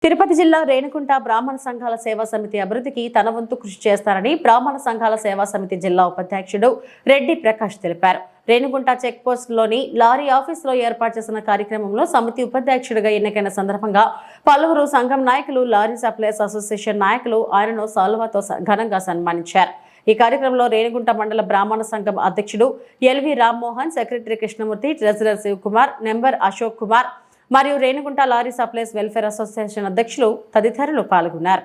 తిరుపతి జిల్లా రేణుగుంట బ్రాహ్మణ సంఘాల సేవా సమితి అభివృద్ధికి తన వంతు కృషి చేస్తారని బ్రాహ్మణ సంఘాల సేవా సమితి జిల్లా ఉపాధ్యక్షుడు రెడ్డి ప్రకాష్ తెలిపారు. రేణుగుంట చెక్ పోస్ట్ లోని లారీ ఆఫీసులో ఏర్పాటు చేసిన కార్యక్రమంలో సమితి ఉపాధ్యక్షుడిగా ఎన్నికైన సందర్భంగా పలువురు సంఘం నాయకులు, లారీ సప్లైస్ అసోసియేషన్ నాయకులు ఆయనను సాల్వాతో ఘనంగా సన్మానించారు. ఈ కార్యక్రమంలో రేణుగుంట మండల బ్రాహ్మణ సంఘం అధ్యక్షుడు L V Rammohan, secretary Krishnamurthy, treasurer Shivakumar, number Ashok Kumar మరియు Renigunta lorry supplies welfare association అధ్యక్షులు తదితరులు పాల్గొన్నారు.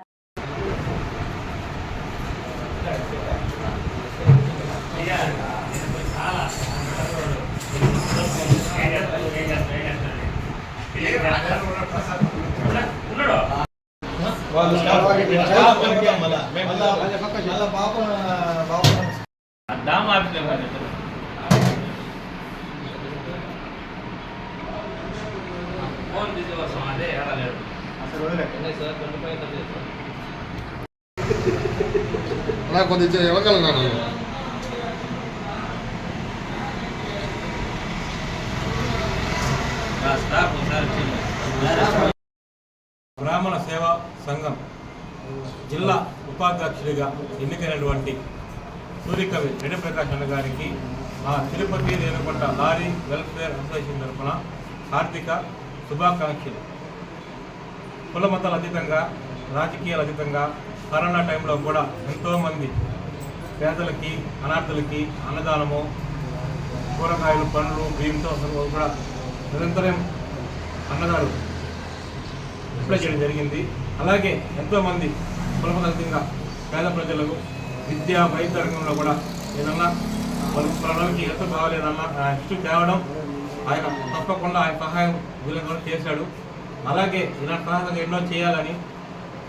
కొంచెం ఇవ్వగలను. బ్రాహ్మణ సేవా సంఘం జిల్లా ఉపాధ్యక్షుడిగా ఎన్నికైనటువంటి సూర్యకవి రెడ్డి ప్రకాష్ అన్న గారికి Tirupati Renigunta lorry welfare association తరఫున ఆర్థిక శుభాకాంక్షలు. కుల మతాల అతీతంగా, రాజకీయాల అతీతంగా కరోనా టైంలో కూడా ఎంతోమంది పేదలకి, అనాథలకి అన్నదానము, కూరగాయలు, పండ్లు, బియ్యంతో కూడా నిరంతరం అన్నదానం అప్లై చేయడం జరిగింది. అలాగే ఎంతోమంది కులమతాతీతంగా పేద ప్రజలకు విద్యా, వైద్య రంగంలో కూడా ఏదన్నా వాళ్ళకి ఎంత బాగాలేదన్నా ఇష్టం తేవడం ఆయన తప్పకుండా ఆయన సహాయం వీళ్ళ చేశాడు. అలాగే ఇలాంటి సహాయంగా ఎన్నో చేయాలని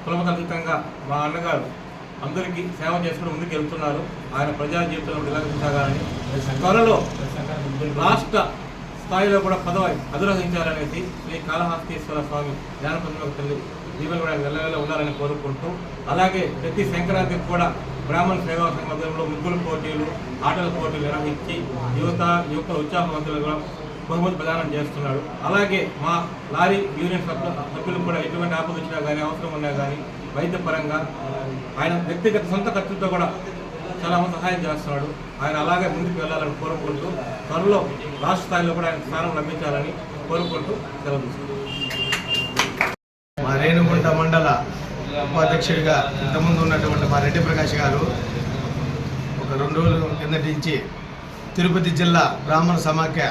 కులమతాతీతంగా మా అన్నగారు అందరికీ సేవ చేసుకుని ముందుకు వెళ్తున్నారు. ఆయన ప్రజా జీవితంలో నిలబెట్టాలని, త్వరలో రాష్ట్ర స్థాయిలో కూడా పదవి అధిరోహించాలనేసి శ్రీ కాళహస్తీశ్వర స్వామి జ్ఞానపంలో తల్లి దీవెన కూడా వెళ్ళవేళ ఉండాలని కోరుకుంటూ, అలాగే ప్రతి సంక్రాంతికి కూడా బ్రాహ్మణ సేవా సంఘంలో ముగ్గుల పోటీలు, ఆటల పోటీలు నిర్వహించి యువకుల ఉత్సాహవంతులు కూడా బహుమతి ప్రదానం చేస్తున్నాడు. అలాగే మా లారీ యూనియన్ సభ్యులు కూడా ఎటువంటి ఆపద వచ్చినా కానీ, అవసరం ఉన్నా కానీ వైద్యపరంగా ఆయన వ్యక్తిగత సొంత ఖర్చులతో కూడా చాలా మంది సహాయం చేస్తున్నాడు. ఆయన అలాగే ముందుకు వెళ్ళాలని కోరుకుంటూ, త్వరలో రాష్ట్ర స్థాయిలో కూడా ఆయన స్థానం లభించాలని కోరుకుంటూ సెలవు తీసుకుంటాం. మా రేణుగుంట మండల ఉపాధ్యక్షుడిగా ఇంతకుముందు ఉన్నటువంటి మా రెడ్డి ప్రకాష్ గారు ఒక 2 రోజుల కిందటి నుంచి తిరుపతి జిల్లా బ్రాహ్మణ సమాఖ్య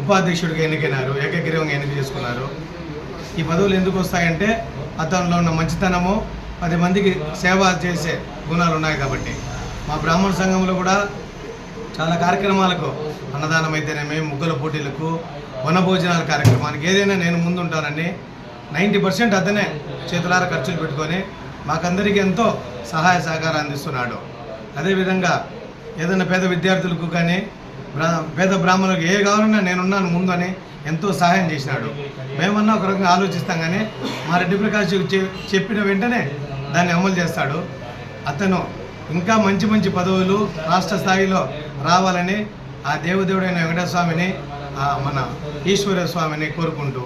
ఉపాధ్యక్షుడిగా ఎన్నికైనారు. ఏకగ్రీవంగా ఎన్నిక చేసుకున్నారు. ఈ పదవులు ఎందుకు వస్తాయంటే అతనిలో ఉన్న మంచితనము, 10 మందికి సేవ చేసే గుణాలు ఉన్నాయి కాబట్టి. మా బ్రాహ్మణ సంఘంలో కూడా చాలా కార్యక్రమాలకు, అన్నదానం అయితేనేమి, ముగ్గుల పోటీలకు, వనభోజనాల కార్యక్రమానికి ఏదైనా నేను ముందుంటానని 90% అతనే చేతులారా ఖర్చులు పెట్టుకొని మాకందరికీ ఎంతో సహాయ సహకారం అందిస్తున్నాడు. అదేవిధంగా ఏదైనా పేద విద్యార్థులకు కానీ, పేద బ్రాహ్మణులకు ఏ కావాలన్నా నేనున్నాను ముందు అని ఎంతో సహాయం చేసినాడు. మేమన్నా ఒక రకంగా ఆలోచిస్తాం కానీ మా రెడ్డి ప్రకాష్ చెప్పిన వెంటనే దాన్ని అమలు చేస్తాడు. అతను ఇంకా మంచి మంచి పదవులు రాష్ట్ర స్థాయిలో రావాలని ఆ దేవదేవుడైన వెంకటేశ్వర స్వామిని, మన ఈశ్వర స్వామిని కోరుకుంటూ